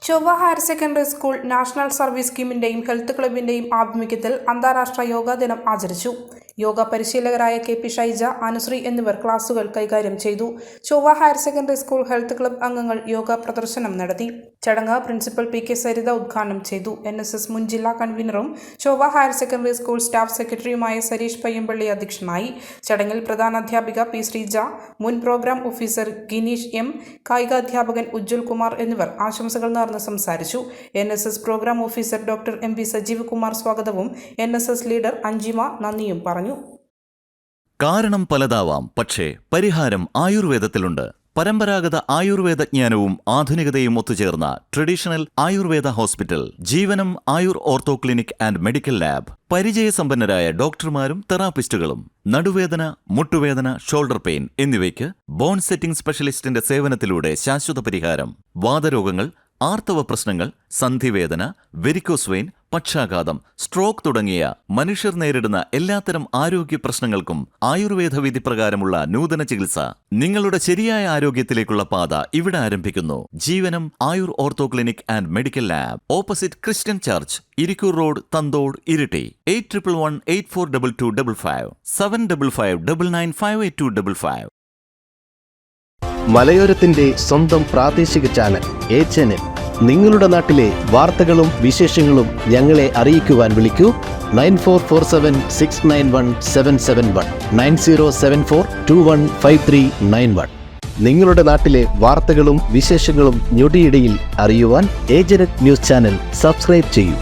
ചൊവ്വ higher secondary school national service സ്കീമിന്റെയും health ക്ലബിന്റെയും ആഭിമുഖ്യത്തിൽ അന്താരാഷ്ട്ര യോഗാ ദിനം ആചരിച്ചു. യോഗ പരിശീലകരായ KP ഷൈജ, അനുശ്രീ എന്നിവർ ക്ലാസുകൾ കൈകാര്യം ചെയ്തു. ചൊവ്വ higher secondary school health club അംഗങ്ങൾ യോഗ പ്രദർശനം നടത്തി. ചടങ്ങ് പ്രിൻസിപ്പൽ PK സരിത ഉദ്ഘാടനം ചെയ്തു. NSS മുൻ ജില്ലാ കൺവീനറും ചൊവ്വ ഹയർ സെക്കൻഡറി സ്കൂൾ സ്റ്റാഫ് സെക്രട്ടറിയുമായ സരീഷ് പയ്യമ്പള്ളി അധ്യക്ഷനായി. ചടങ്ങിൽ പ്രധാനാധ്യാപിക P ശ്രീജ, മുൻ പ്രോഗ്രാം ഓഫീസർ ഗിനീഷ് M, കായികാധ്യാപകൻ ഉജ്ജ്വൽ കുമാർ എന്നിവർ ആശംസകൾ നേർന്ന് സംസാരിച്ചു. NSS programme officer doctor MV Sajeev Kumar സ്വാഗതവും NSS ലീഡർ അഞ്ജിമ നന്ദിയും പറഞ്ഞു. കാരണം പലതാവാം, പക്ഷേ പരിഹാരം ആയുർവേദത്തിലുണ്ട്. പരമ്പരാഗത ആയുർവേദ ജ്ഞാനവും ആധുനികതയും ഒത്തുചേർന്ന traditional Ayurveda hospital, Jeevanam Ayur ortho clinic and medical lab. പരിചയസമ്പന്നരായ ഡോക്ടർമാരും തെറാപ്പിസ്റ്റുകളും. നടുവേദന, മുട്ടുവേദന, ഷോൾഡർ പെയിൻ എന്നിവയ്ക്ക് ബോൺ സെറ്റിംഗ് സ്പെഷ്യലിസ്റ്റിന്റെ സേവനത്തിലൂടെ ശാശ്വത പരിഹാരം. വാതരോഗങ്ങൾ, ആർത്തവ പ്രശ്നങ്ങൾ, സന്ധിവേദന, വെരിക്കോസ് വെയിൻ, പക്ഷാഘാതം, സ്ട്രോക്ക് തുടങ്ങിയ മനുഷ്യർ നേരിടുന്ന എല്ലാത്തരം ആരോഗ്യ പ്രശ്നങ്ങൾക്കും ആയുർവേദ വിധി പ്രകാരമുള്ള നൂതന ചികിത്സ. നിങ്ങളുടെ ശരിയായ ആരോഗ്യത്തിലേക്കുള്ള പാത ഇവിടെ ആരംഭിക്കുന്നു. Jeevanam Ayur ortho clinic and medical lab, opposite Christian church, Irikkur road, Thanthode, Iritty. 8111842255 7559958255. മലയോരത്തിന്റെ സ്വന്തം പ്രാദേശിക ചാനൽ HNN. നിങ്ങളുടെ നാട്ടിലെ വാർത്തകളും വിശേഷങ്ങളും ഞങ്ങളെ അറിയിക്കുവാൻ വിളിക്കൂ 9447691771 9074215391. നിങ്ങളുടെ നാട്ടിലെ വാർത്തകളും വിശേഷങ്ങളും ഞൊടിയിടയിൽ അറിയുവാൻ ഏജന്റ് ന്യൂസ് ചാനൽ സബ്സ്ക്രൈബ് ചെയ്യൂ.